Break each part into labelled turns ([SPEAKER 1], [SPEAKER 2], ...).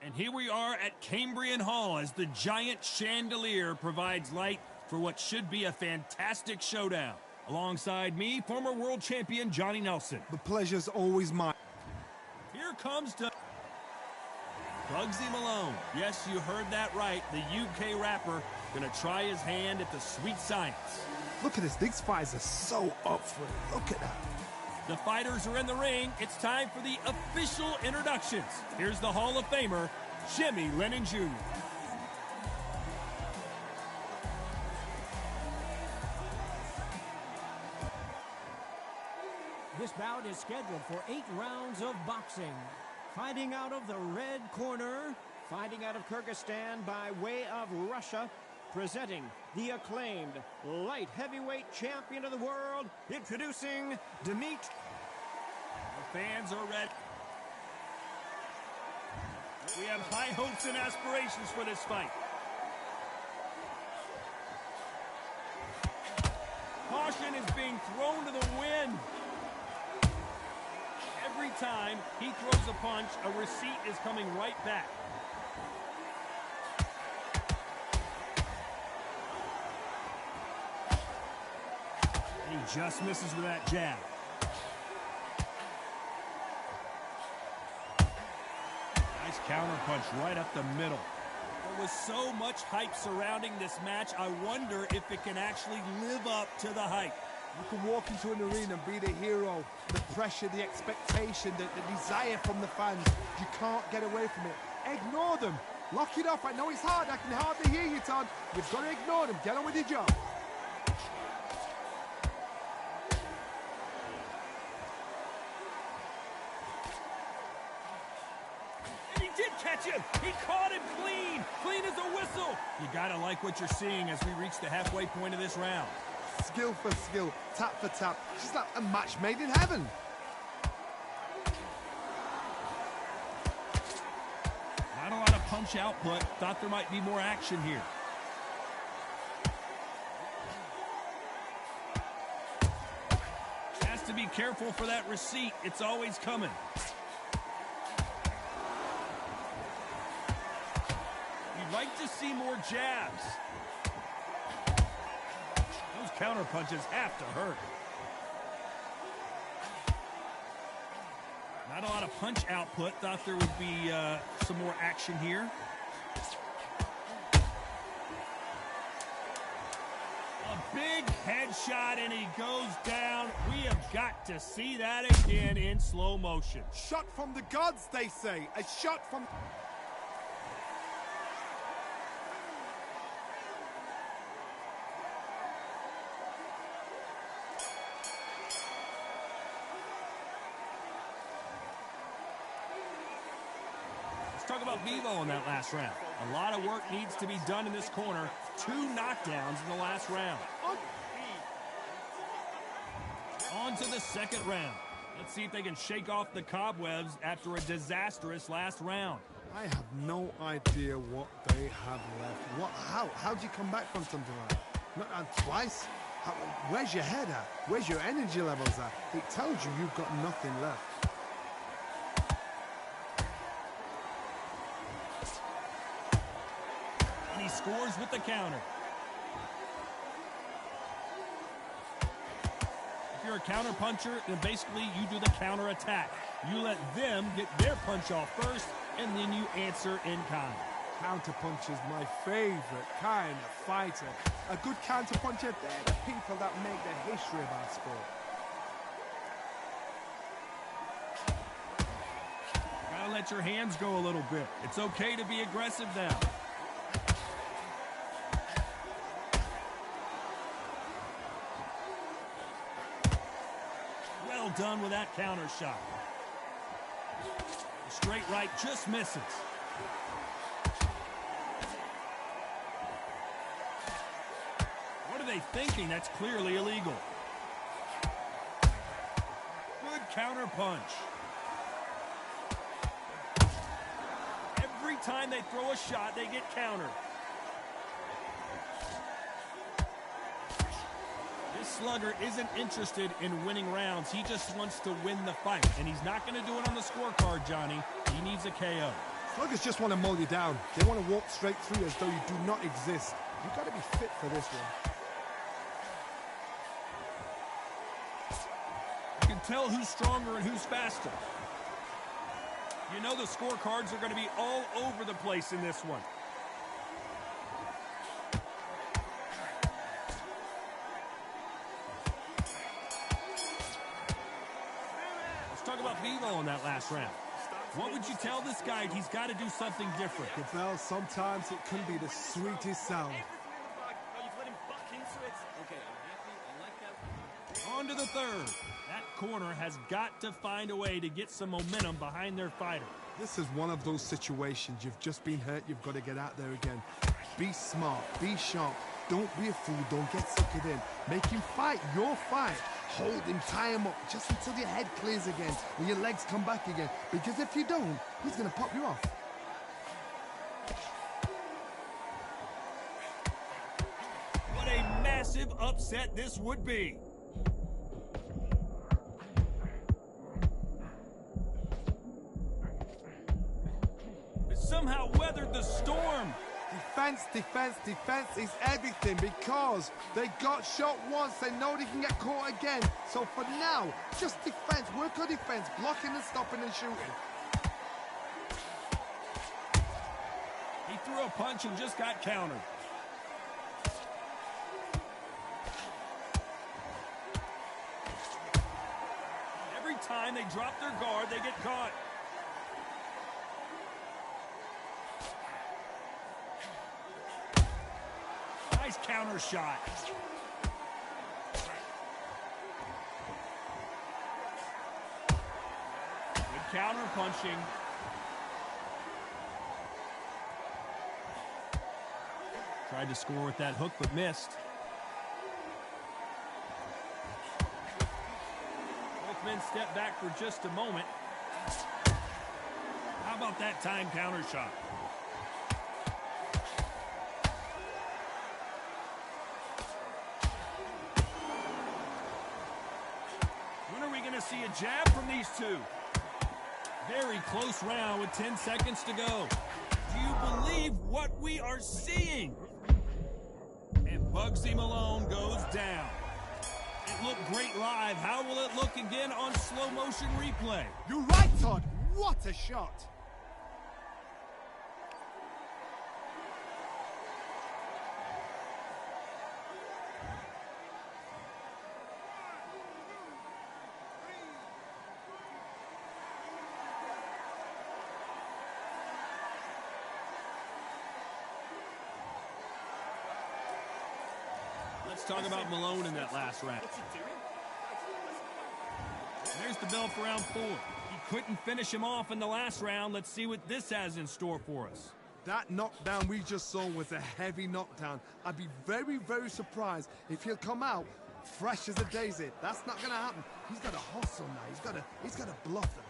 [SPEAKER 1] And here we are at Cambrian Hall as the giant chandelier provides light for what should be a fantastic showdown. Alongside me, former world champion Johnny Nelson.
[SPEAKER 2] The pleasure's always mine.
[SPEAKER 1] Here comes Bugsy Malone. Yes, you heard that right. The UK rapper gonna try his hand at the sweet science.
[SPEAKER 2] Look at this. These fighters are so up for it. Look at that.
[SPEAKER 1] The fighters are in the ring. It's time for the official introductions. Here's the Hall of Famer, Jimmy Lennon Jr.
[SPEAKER 3] This bout is scheduled for 8 rounds of boxing. Fighting out of the red corner, fighting out of Kyrgyzstan by way of Russia, presenting the acclaimed light heavyweight champion of the world, introducing Dmitry.
[SPEAKER 1] The fans are ready. We have high hopes and aspirations for this fight. Caution is being thrown to the wind. Every time he throws a punch, a receipt is coming right back. And he just misses with that jab. Nice counter punch right up the middle. There was so much hype surrounding this match, I wonder if it can actually live up to the hype.
[SPEAKER 2] You can walk into an arena and be the hero. The pressure, the expectation, the desire from the fans. You can't get away from it. Ignore them. Lock it off. I know it's hard. I can hardly hear you, Todd. You've got to ignore them. Get on with your job.
[SPEAKER 1] And he did catch him. He caught him clean. Clean as a whistle. You got to like what you're seeing as we reach the halfway point of this round.
[SPEAKER 2] Skill for skill, tap for tap. She's like a match made in heaven.
[SPEAKER 1] Not a lot of punch output. Thought there might be more action here. Has to be careful for that receipt. It's always coming. You'd like to see more jabs. Those counter punches have to hurt. Not a lot of punch output. Thought there would be some more action here. A big headshot and he goes down. We have got to see that again in slow motion.
[SPEAKER 2] Shot from the gods, they say. A shot from...
[SPEAKER 1] Talk about Vivo in that last round. A lot of work needs to be done in this corner. 2 knockdowns in the last round. On to the second round. Let's see if they can shake off the cobwebs after a disastrous last round.
[SPEAKER 2] I have no idea what they have left. How do you come back from something like that? Not twice? Where's your head at? Where's your energy levels at? It tells you you've got nothing left.
[SPEAKER 1] He scores with the counter. If you're a counter puncher, then basically you do the counter attack. You let them get their punch off first, and then you answer in kind.
[SPEAKER 2] Counter punch is my favorite kind of fighter. A good counter puncher, they're the people that make the history of our sport.
[SPEAKER 1] Gotta let your hands go a little bit. It's okay to be aggressive now. Well done with that counter shot. The straight right just misses. What are they thinking? That's clearly illegal. Good counter punch. Every time they throw a shot, they get countered. This slugger isn't interested in winning rounds. He just wants to win the fight, and he's not going to do it on the scorecard, Johnny. He needs a KO.
[SPEAKER 2] Sluggers just want to mow you down. They want to walk straight through as though you do not exist. You've got to be fit for this one.
[SPEAKER 1] You can tell who's stronger and who's faster. You know the scorecards are going to be all over the place in this one. Let's talk about Vivo in that last round. What would you tell this guy? He's got to do something different.
[SPEAKER 2] Well, sometimes it can be the sweetest sound.
[SPEAKER 1] On to the third. That corner has got to find a way to get some momentum behind their fighter.
[SPEAKER 2] This is one of those situations. You've just been hurt. You've got to get out there again. Be smart. Be sharp. Don't be a fool. Don't get suckered in. Make him fight your fight. Hold him, tie him up, just until your head clears again, when your legs come back again. Because if you don't, he's going to pop you off.
[SPEAKER 1] What a massive upset this would be. It somehow weathered the storm.
[SPEAKER 2] Defense, defense, defense is everything because they got shot once. They know they can get caught again. So for now, just defense. Work on defense, blocking and stopping and shooting.
[SPEAKER 1] He threw a punch and just got countered. Every time they drop their guard, they get caught. Nice counter shot. Good counter punching. Tried to score with that hook, but missed. Both men step back for just a moment. How about that time counter shot? See a jab from these two. Very close round with 10 seconds to go. Do you believe what we are seeing? And Bugsy Malone goes down. It looked great live. How will it look again on slow motion replay?
[SPEAKER 2] You're right, Todd. What a shot.
[SPEAKER 1] Let's talk about Malone in that last round. There's the bell for round 4. He couldn't finish him off in the last round. Let's see what this has in store for us.
[SPEAKER 2] That knockdown we just saw was a heavy knockdown. I'd be very, very surprised if he'll come out fresh as a daisy. That's not going to happen. He's got to hustle now. He's got to bluff them.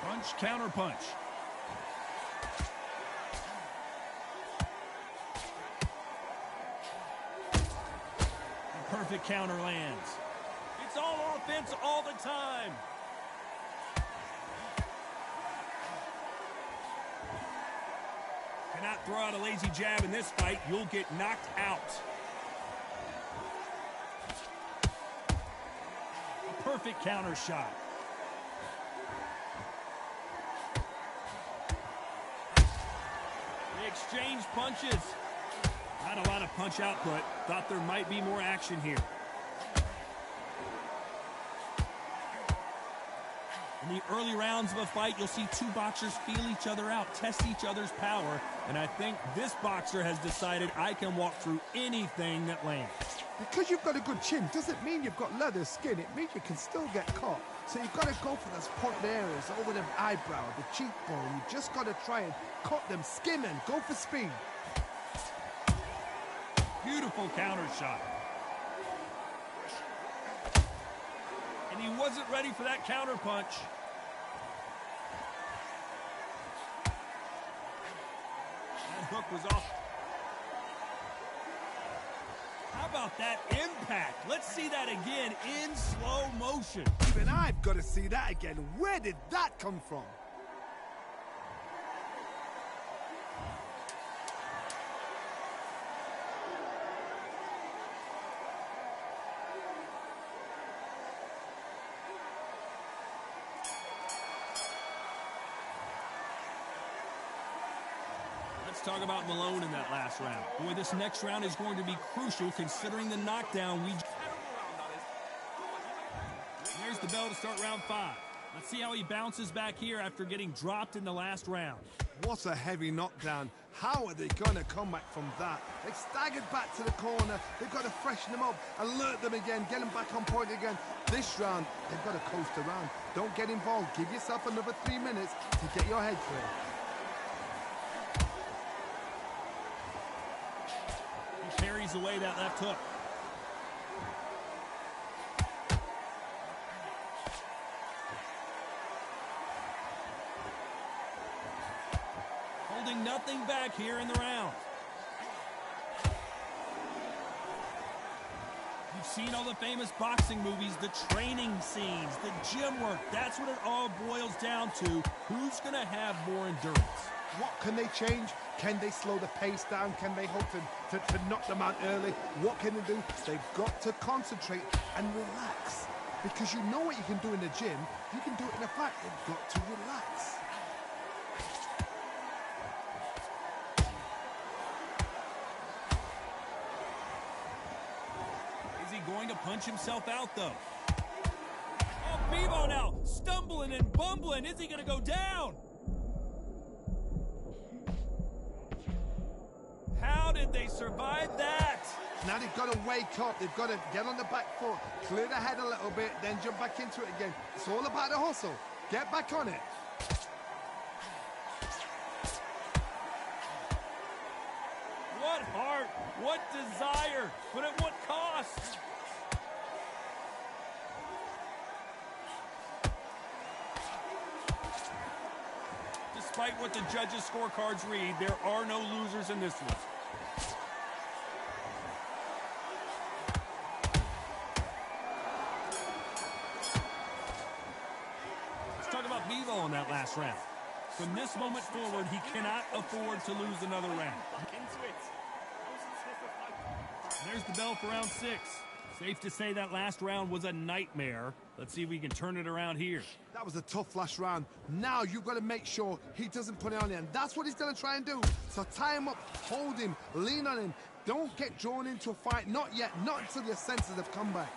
[SPEAKER 1] Punch, counter punch. A perfect counter lands. It's all offense all the time. Cannot throw out a lazy jab in this fight. You'll get knocked out. A perfect counter shot. Exchange punches. Not a lot of punch output. Thought there might be more action here. In the early rounds of a fight, you'll see two boxers feel each other out, test each other's power, and I think this boxer has decided I can walk through anything that lands.
[SPEAKER 2] Because you've got a good chin doesn't mean you've got leather skin. It means you can still get caught. So you've got to go for those point areas, over the eyebrow, the cheekbone. You've just got to try and cut them, skim and go for speed.
[SPEAKER 1] Beautiful counter shot. And he wasn't ready for that counter punch. That hook was off. How How about that impact? Let's see that again in slow motion.
[SPEAKER 2] Even I've got to see that again. Where did that come from?
[SPEAKER 1] Let's talk about Malone in that last round. Boy, this next round is going to be crucial considering the knockdown we... There's the bell to start round 5. Let's see how he bounces back here after getting dropped in the last round.
[SPEAKER 2] What a heavy knockdown. How are they going to come back from that? They've staggered back to the corner. They've got to freshen them up, alert them again, get them back on point again. This round, they've got to coast around. Don't get involved. Give yourself another 3 minutes to get your head clear.
[SPEAKER 1] Carries away that left hook. Holding nothing back here in the round. You've seen all the famous boxing movies, the training scenes, the gym work. That's what it all boils down to. Who's going to have more endurance?
[SPEAKER 2] What can they change? Can they slow the pace down? Can they hope to knock them out early? What can they do? They've got to concentrate and relax. Because you know what you can do in the gym, you can do it in a fight. They've got to relax.
[SPEAKER 1] Is he going to punch himself out, though? Oh, Bebo now, stumbling and bumbling. Is he going to go down? How did they survive that?
[SPEAKER 2] Now they've got to wake up. They've got to get on the back foot, clear the head a little bit, then jump back into it again. It's all about the hustle. Get back on it.
[SPEAKER 1] What heart, what desire, but at what cost? Despite what the judges' scorecards read, there are no losers in this one. Let's talk about Bebo in that last round. From this moment forward, he cannot afford to lose another round. There's the bell for round 6. Safe to say that last round was a nightmare. Let's see if we can turn it around here.
[SPEAKER 2] That was a tough last round. Now you've got to make sure he doesn't put it on you, and that's what he's going to try and do. So tie him up, hold him, lean on him. Don't get drawn into a fight. Not yet. Not until your senses have come back.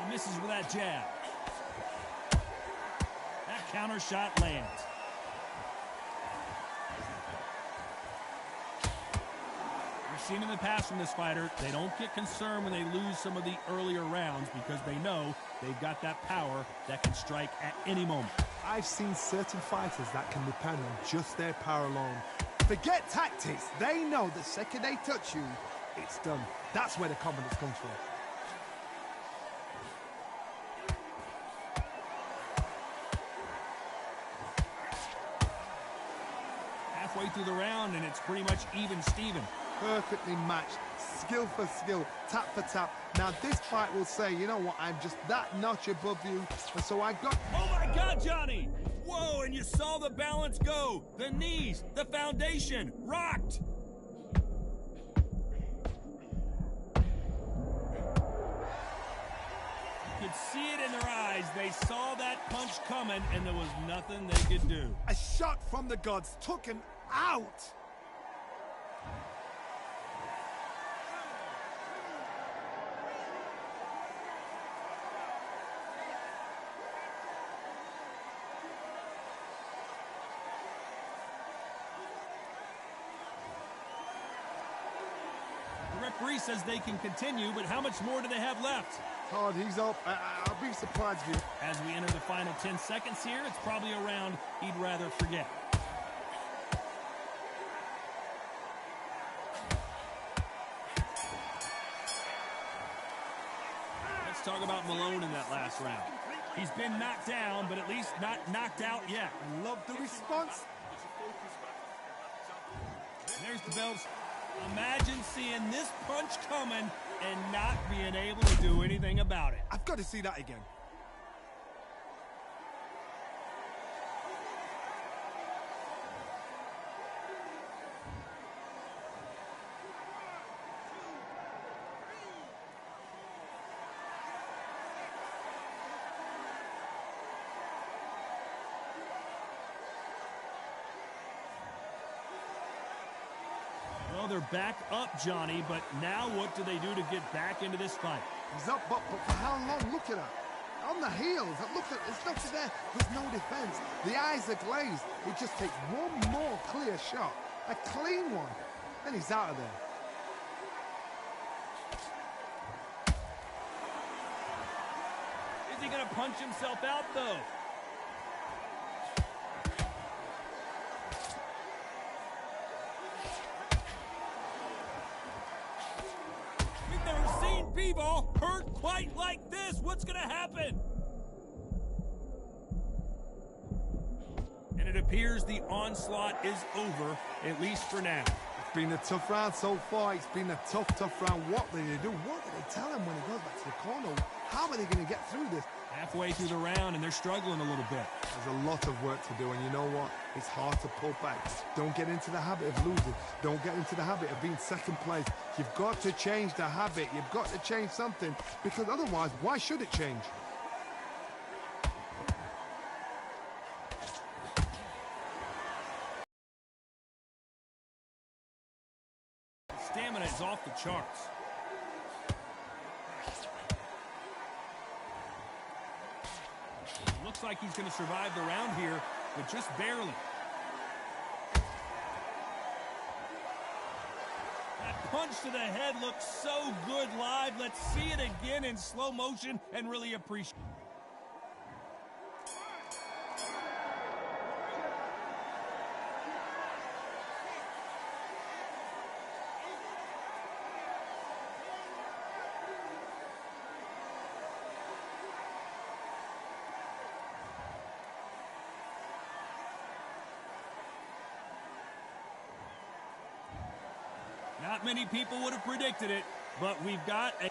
[SPEAKER 1] He misses with that jab. That counter shot lands. We've seen in the past from this fighter, they don't get concerned when they lose some of the earlier rounds because they know they've got that power that can strike at any moment.
[SPEAKER 2] I've seen certain fighters that can depend on just their power alone. Forget tactics. They know the second they touch you, it's done. That's where the confidence comes from.
[SPEAKER 1] Halfway through the round, and it's pretty much even Steven.
[SPEAKER 2] Perfectly matched, skill for skill, tap for tap. Now this fight will say, you know what, I'm just that notch above you, and so I got...
[SPEAKER 1] Oh my God, Johnny! Whoa, and you saw the balance go. The knees, the foundation, rocked. You could see it in their eyes. They saw that punch coming, and there was nothing they could do.
[SPEAKER 2] A shot from the gods took him out.
[SPEAKER 1] The referee says they can continue, but how much more do they have left?
[SPEAKER 2] Todd, he's up. I'll be surprised if you...
[SPEAKER 1] As we enter the final 10 seconds here, it's probably a round he'd rather forget. Let's talk about Malone in that last round. He's been knocked down, but at least not knocked out yet.
[SPEAKER 2] I love the response.
[SPEAKER 1] There's the bells. Imagine seeing this punch coming and not being able to do anything about it.
[SPEAKER 2] I've got to see that again.
[SPEAKER 1] Well, they're back up, Johnny, but now what do they do to get back into this fight?
[SPEAKER 2] He's up, but for how long? Look at that. On the heels. Look at it's not there. There's no defense. The eyes are glazed. He just takes one more clear shot. A clean one. And he's out of there.
[SPEAKER 1] Is he going to punch himself out, though? We've never seen B-Ball hurt quite like this. What's going to happen? And it appears the onslaught is over, at least for now.
[SPEAKER 2] It's been a tough round so far. It's been a tough round. What do they do? What do they tell him when he goes back to the corner? How are they going to get through this?
[SPEAKER 1] Halfway through the round, and they're struggling a little bit.
[SPEAKER 2] There's a lot of work to do, and you know what? It's hard to pull back. Don't get into the habit of losing. Don't get into the habit of being second place. You've got to change the habit. You've got to change something, because otherwise, why should it change?
[SPEAKER 1] Stamina is off the charts. Looks like he's going to survive the round here, but just barely. That punch to the head looks so good live. Let's see it again in slow motion and really appreciate it. Not many people would have predicted it, but we've got a...